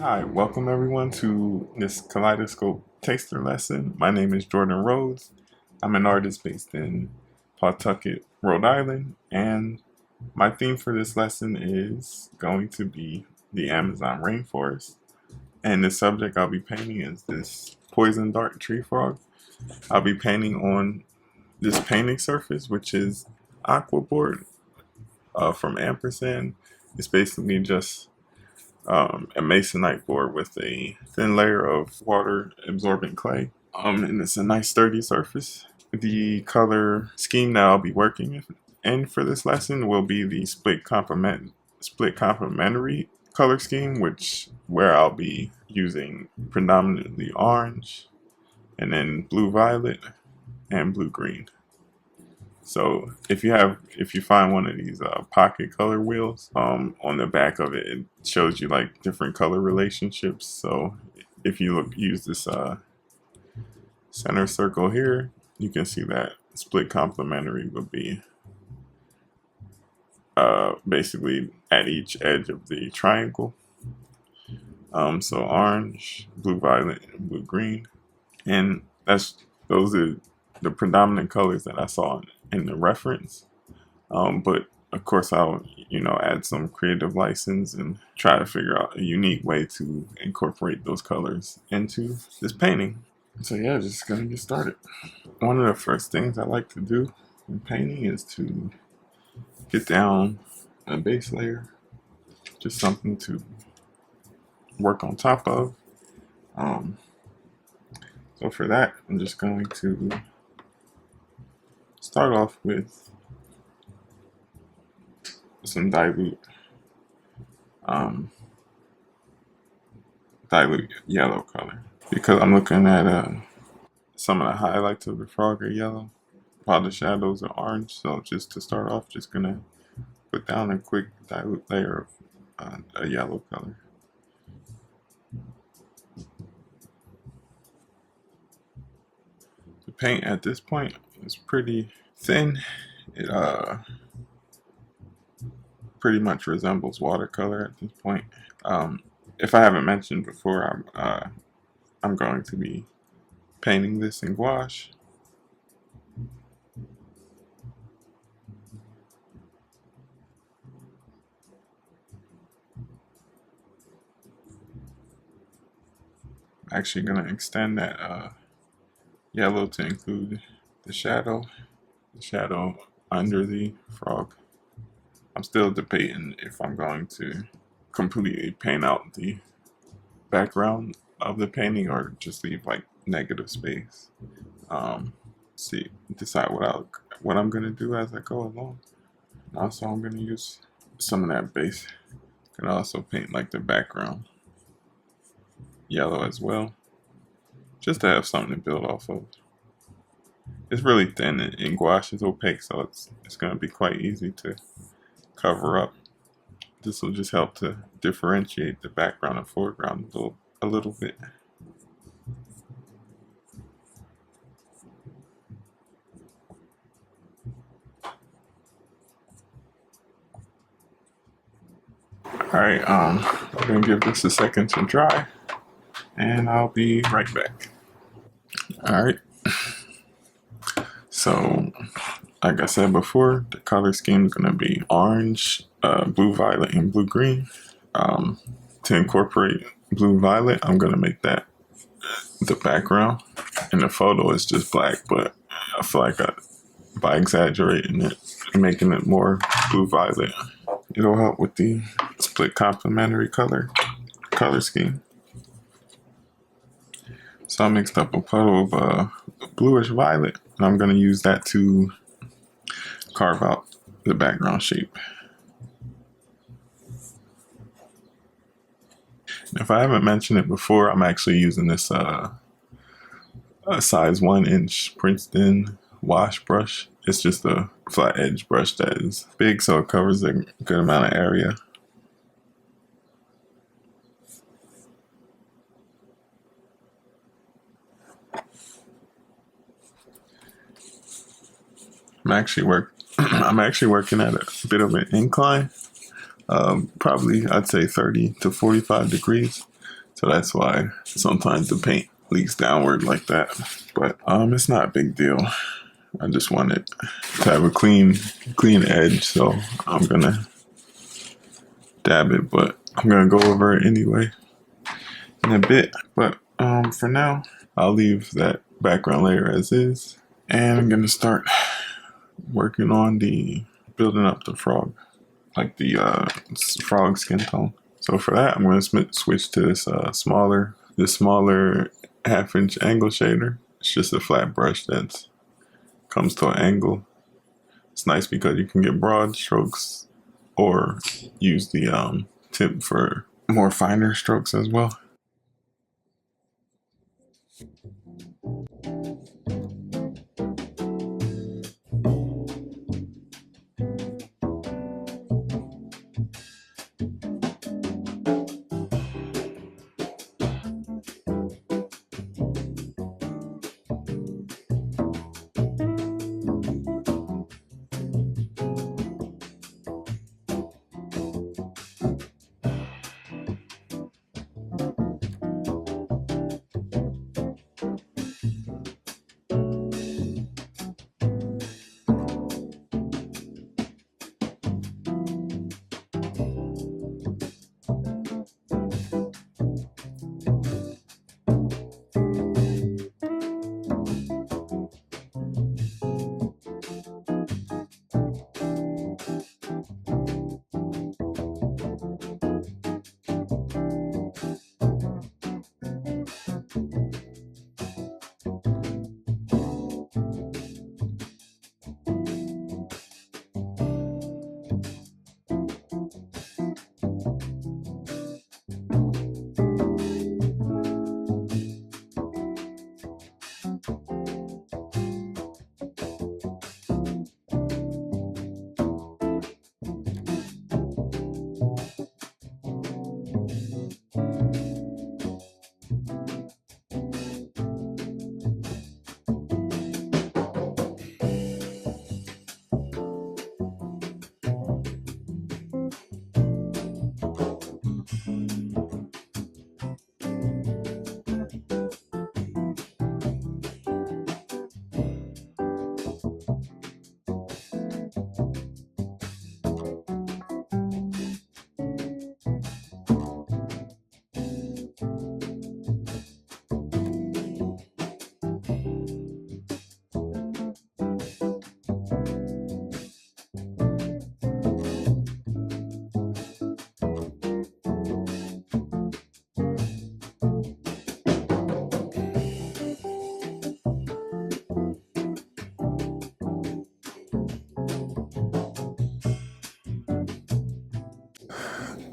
Hi, welcome everyone to this Kaleidoscope taster lesson. My name is Jordan Rhodes. I'm an artist based in Pawtucket, Rhode Island, and my theme for this lesson is going to be the Amazon rainforest. And the subject I'll be painting is this poison dart tree frog. I'll be painting on this painting surface, which is aquaboard from Ampersand. It's basically just a masonite board with a thin layer of water absorbent clay. And it's a nice sturdy surface. The color scheme that I'll be working in for this lesson will be the split complementary color scheme, where I'll be using predominantly orange and then blue violet and blue green. So if you find one of these pocket color wheels, on the back of it, it shows you like different color relationships. So if you use this center circle here, you can see that split complementary would be basically at each edge of the triangle. So orange, blue violet, and blue green, and those are the predominant colors that I saw in the reference. But of course, I'll add some creative license and try to figure out a unique way to incorporate those colors into this painting. So yeah, just gonna get started. One of the first things I like to do in painting is to get down a base layer, just something to work on top of. So for that, I'm just going to start off with some dilute yellow color, because I'm looking at some of the highlights of the frog are yellow while the shadows are orange. So just to start off, just gonna put down a quick dilute layer of a yellow color. The paint at this point is pretty thin. It pretty much resembles watercolor at this point. If I haven't mentioned before, I'm going to be painting this in gouache. I'm actually going to extend that yellow to include the shadow under the frog. I'm still debating if I'm going to completely paint out the background of the painting or just leave like negative space. Decide what I'm gonna do as I go along. Also, I'm gonna use some of that base. Can also paint like the background yellow as well, just to have something to build off of. It's really thin and gouache is opaque, so it's gonna be quite easy to cover up. This will just help to differentiate the background and foreground a little bit. Alright, I'm gonna give this a second to dry, and I'll be right back. Alright, so like I said before, the color scheme is gonna be orange, blue violet, and blue green. To incorporate blue violet, I'm gonna make that the background, and the photo is just black, but I feel like by exaggerating it and making it more blue violet, it'll help with the split complementary color scheme. So I mixed up a puddle of bluish violet, and I'm going to use that to carve out the background shape. If I haven't mentioned it before, I'm actually using this a size 1-inch Princeton wash brush. It's just a flat edge brush that is big, so it covers a good amount of area. I'm actually working at a bit of an incline, probably I'd say 30 to 45 degrees. So that's why sometimes the paint leaks downward like that. But it's not a big deal. I just want it to have a clean edge, so I'm gonna dab it, but I'm gonna go over it anyway in a bit. But for now, I'll leave that background layer as is, and I'm gonna start working on building up the frog, like the frog skin tone. So for that, I'm gonna switch to this smaller 1/2-inch angle shader. It's just a flat brush that comes to an angle. It's nice because you can get broad strokes or use the tip for more finer strokes as well.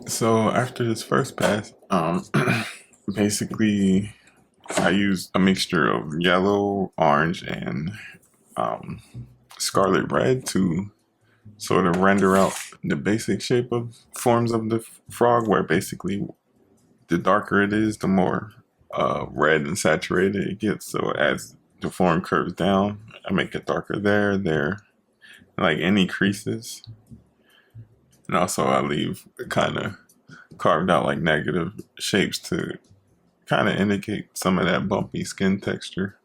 So after this first pass, basically I used a mixture of yellow, orange, and scarlet red to sort of render out the basic shape of forms of the frog, where basically the darker it is, the more red and saturated it gets. So as the form curves down, I make it darker there, like any creases. And also I leave kind of carved out like negative shapes to kind of indicate some of that bumpy skin texture,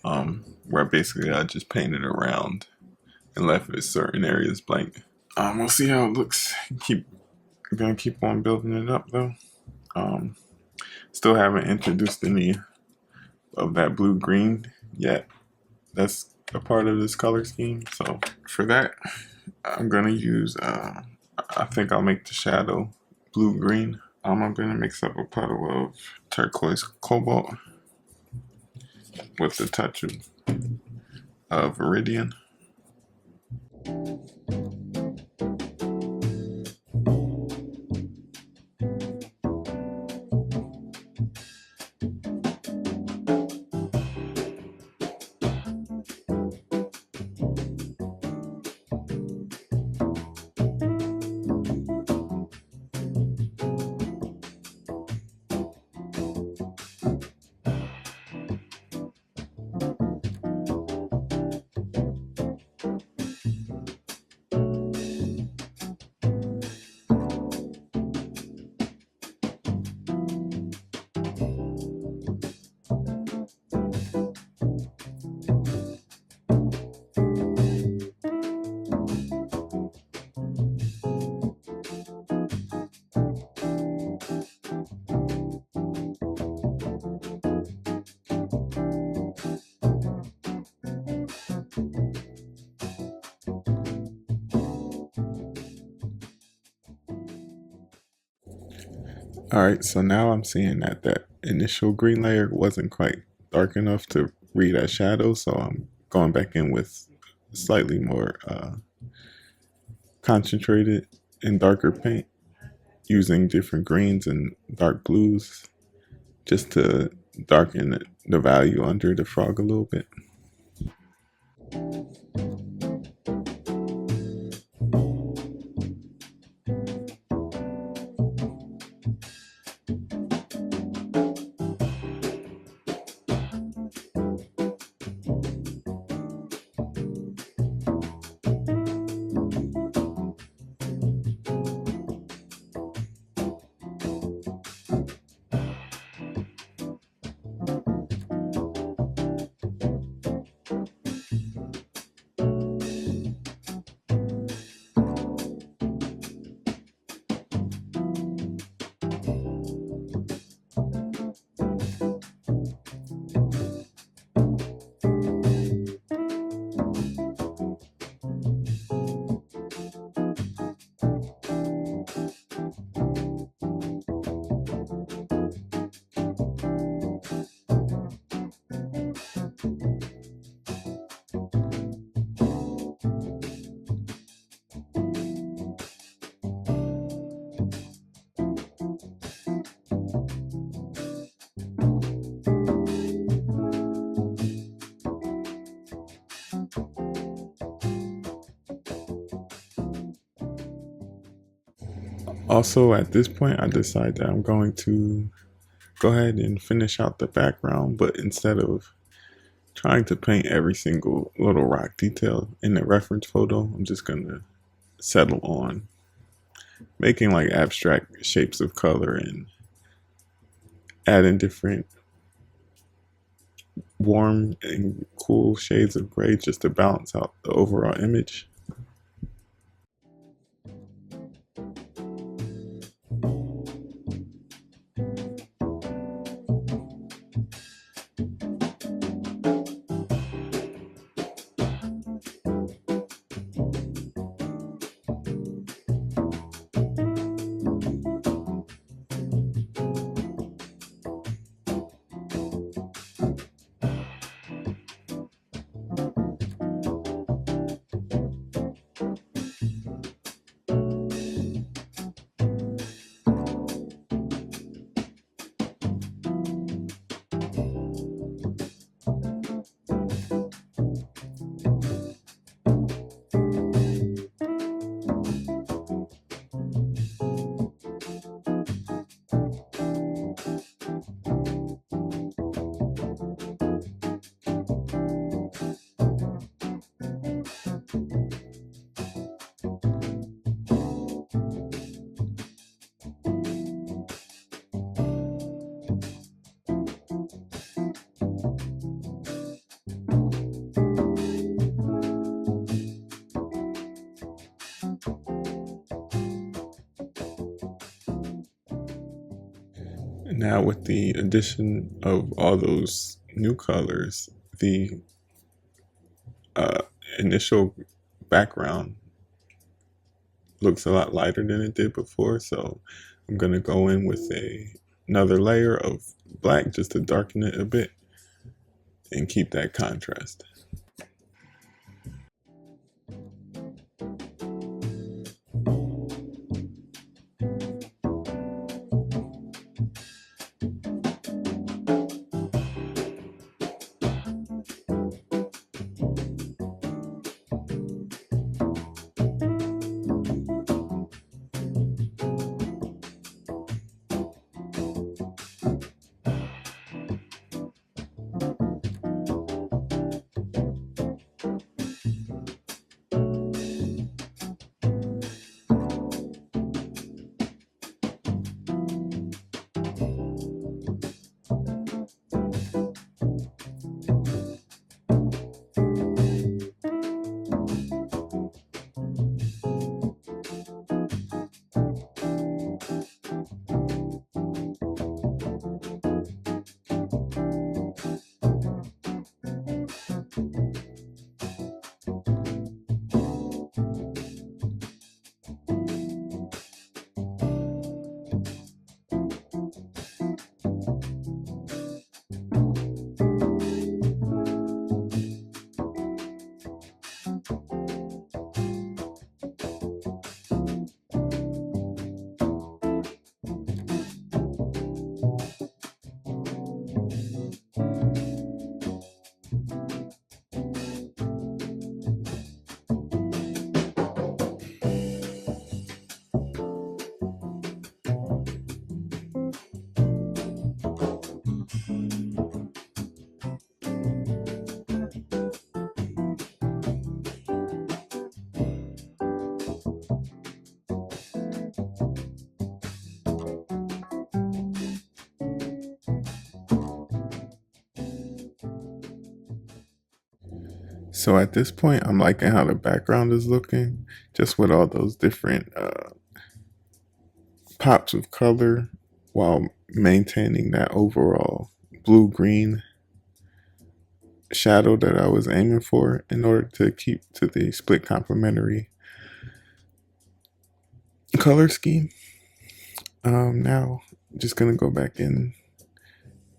where basically I just painted around and left with certain areas blank. We'll see how it looks. Gonna keep on building it up though. Still haven't introduced any of that blue-green yet. That's a part of this color scheme. So for that, I'm gonna use, I think I'll make the shadow blue-green. I'm gonna mix up a puddle of turquoise cobalt with a touch of viridian. Alright, so now I'm seeing that that initial green layer wasn't quite dark enough to read as shadow, so I'm going back in with slightly more concentrated and darker paint using different greens and dark blues just to darken the value under the frog a little bit. Also, at this point, I decide that I'm going to go ahead and finish out the background, but instead of trying to paint every single little rock detail in the reference photo, I'm just going to settle on making like abstract shapes of color and adding different warm and cool shades of gray just to balance out the overall image. Now, with the addition of all those new colors, the uh, initial background looks a lot lighter than it did before. So I'm going to go in with another layer of black just to darken it a bit and keep that contrast. So at this point, I'm liking how the background is looking, just with all those different pops of color while maintaining that overall blue-green shadow that I was aiming for in order to keep to the split complementary color scheme. Now, just gonna go back in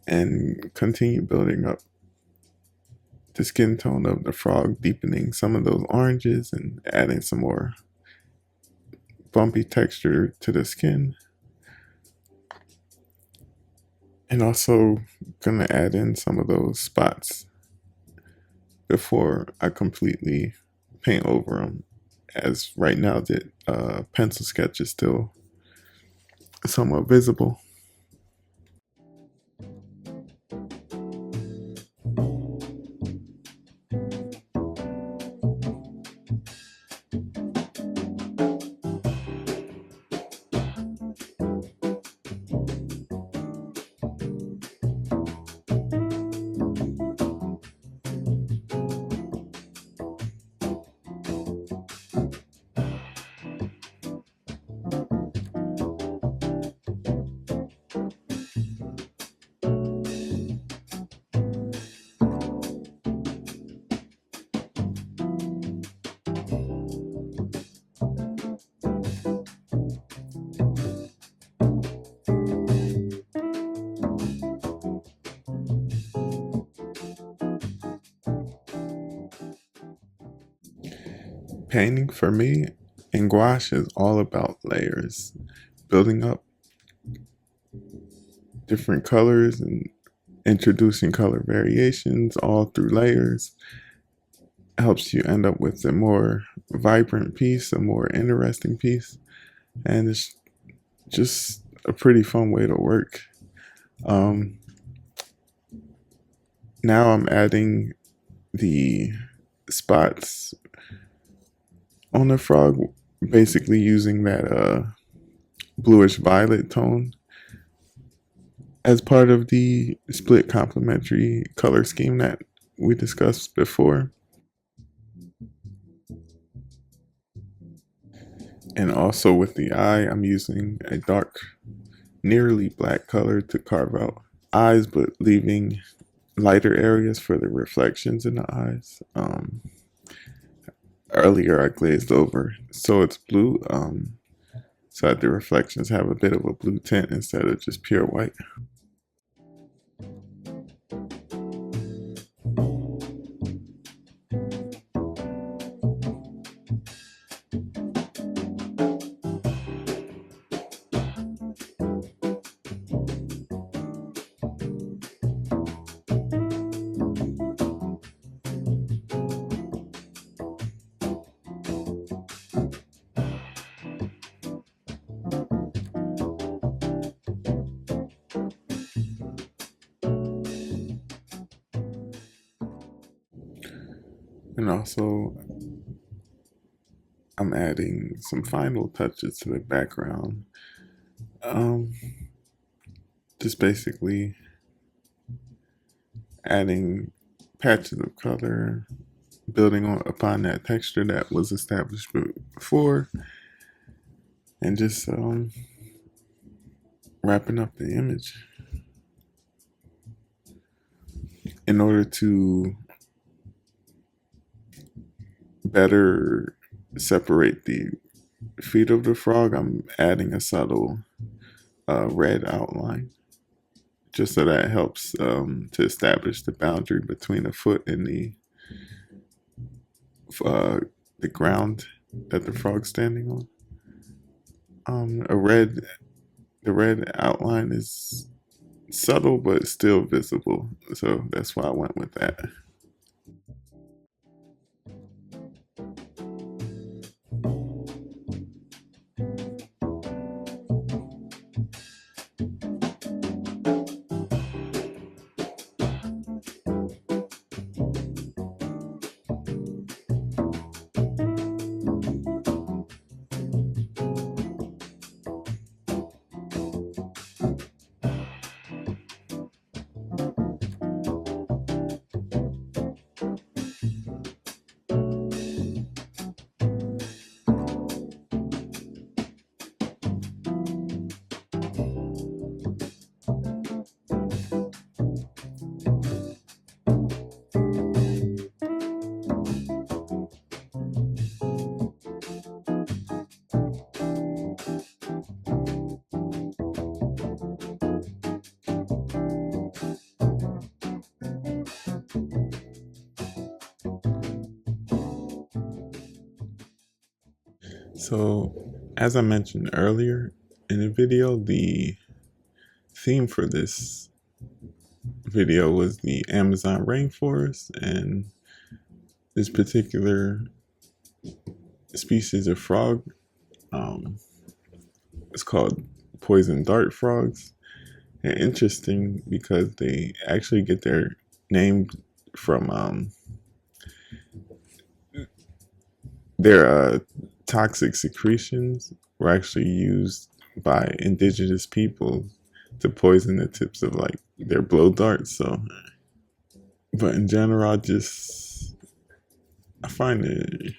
and continue building up the skin tone of the frog, deepening some of those oranges and adding some more bumpy texture to the skin. And also gonna add in some of those spots before I completely paint over them, as right now the pencil sketch is still somewhat visible. Painting for me in gouache is all about layers, building up different colors and introducing color variations all through layers helps you end up with a more vibrant piece, a more interesting piece, and it's just a pretty fun way to work. Um, Now I'm adding the spots on the frog, basically using that bluish violet tone as part of the split complementary color scheme that we discussed before. And also with the eye, I'm using a dark, nearly black color to carve out eyes, but leaving lighter areas for the reflections in the eyes. Earlier I glazed over so it's blue, so that the reflections have a bit of a blue tint instead of just pure white. And also, I'm adding some final touches to the background. Um, just basically adding patches of color, building upon that texture that was established before, and just wrapping up the image in order to better separate the feet of the frog. I'm adding a subtle red outline just so that helps to establish the boundary between the foot and the ground that the frog's standing on. The red outline is subtle but still visible, so that's why I went with that. So, as I mentioned earlier in the video, the theme for this video was the Amazon rainforest, and this particular species of frog, um, it's called poison dart frogs. And interesting because they actually get their name from their toxic secretions were actually used by indigenous people to poison the tips of like their blow darts. So, but in general, I find the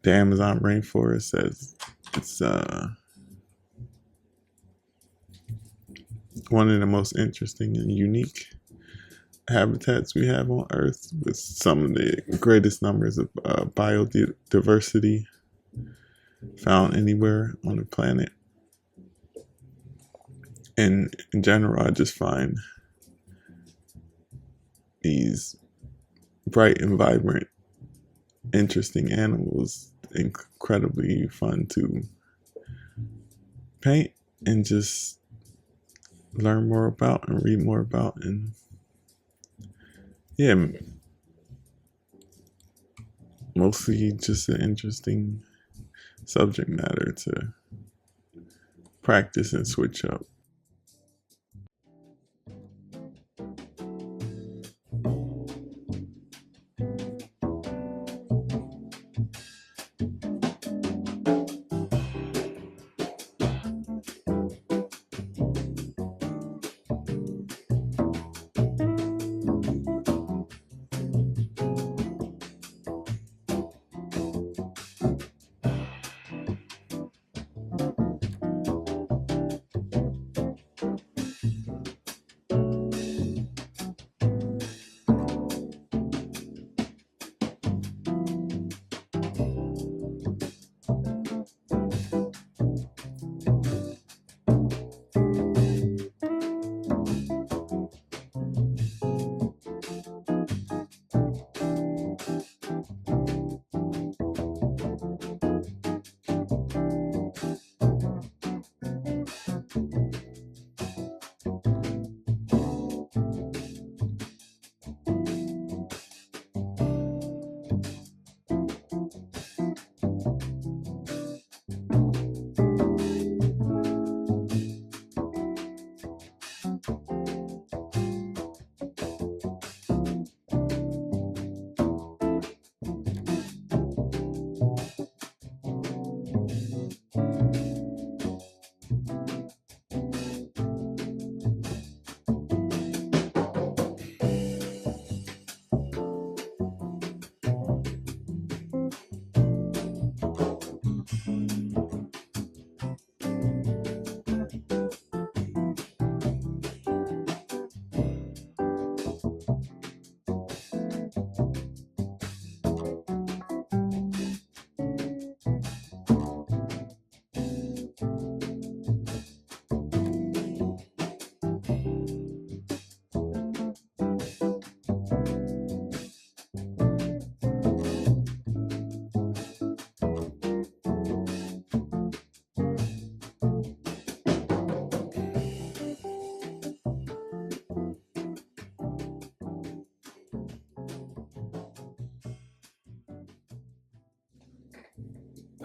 Amazon rainforest as it's one of the most interesting and unique habitats we have on Earth, with some of the greatest numbers of biodiversity found anywhere on the planet. And in general, I just find these bright and vibrant, interesting animals incredibly fun to paint and just learn more about and read more about. And yeah, mostly just an interesting subject matter to practice and switch up.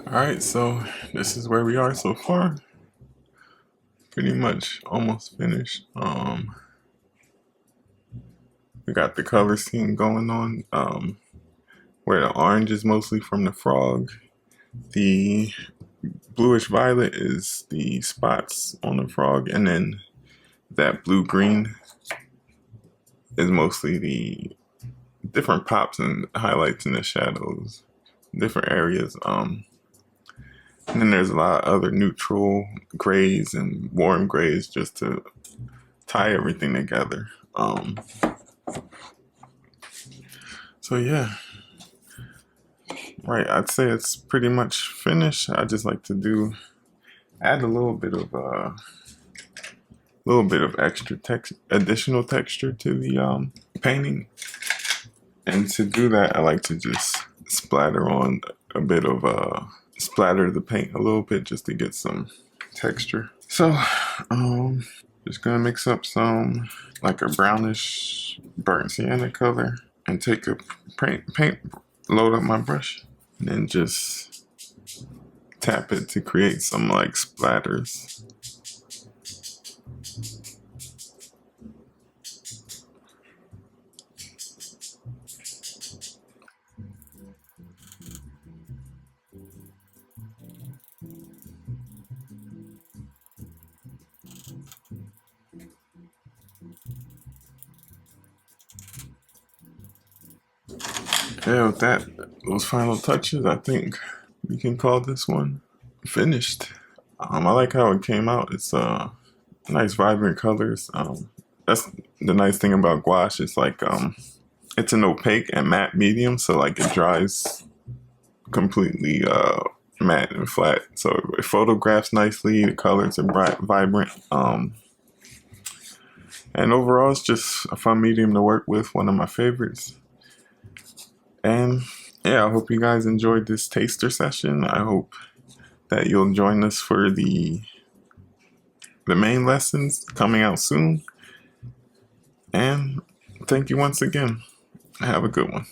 Alright, so this is where we are so far. Pretty much almost finished. We got the color scheme going on, where the orange is mostly from the frog. The bluish violet is the spots on the frog, and then that blue green is mostly the different pops and highlights in the shadows, different areas. And then there's a lot of other neutral grays and warm grays just to tie everything together. So yeah, right. I'd say it's pretty much finished. I just like to add a little bit of extra additional texture to the painting. And to do that, I like to just splatter on a bit of splatter the paint a little bit just to get some texture. So just gonna mix up some like a brownish burnt sienna color and take a paint, load up my brush, and then just tap it to create some like splatters. Yeah, with those final touches, I think we can call this one finished. I like how it came out. It's nice vibrant colors. That's the nice thing about gouache. It's like it's an opaque and matte medium, so like it dries completely matte and flat. So it photographs nicely. The colors are bright, vibrant. And overall, it's just a fun medium to work with. One of my favorites. And yeah, I hope you guys enjoyed this taster session. I hope that you'll join us for the main lessons coming out soon. And thank you once again. Have a good one.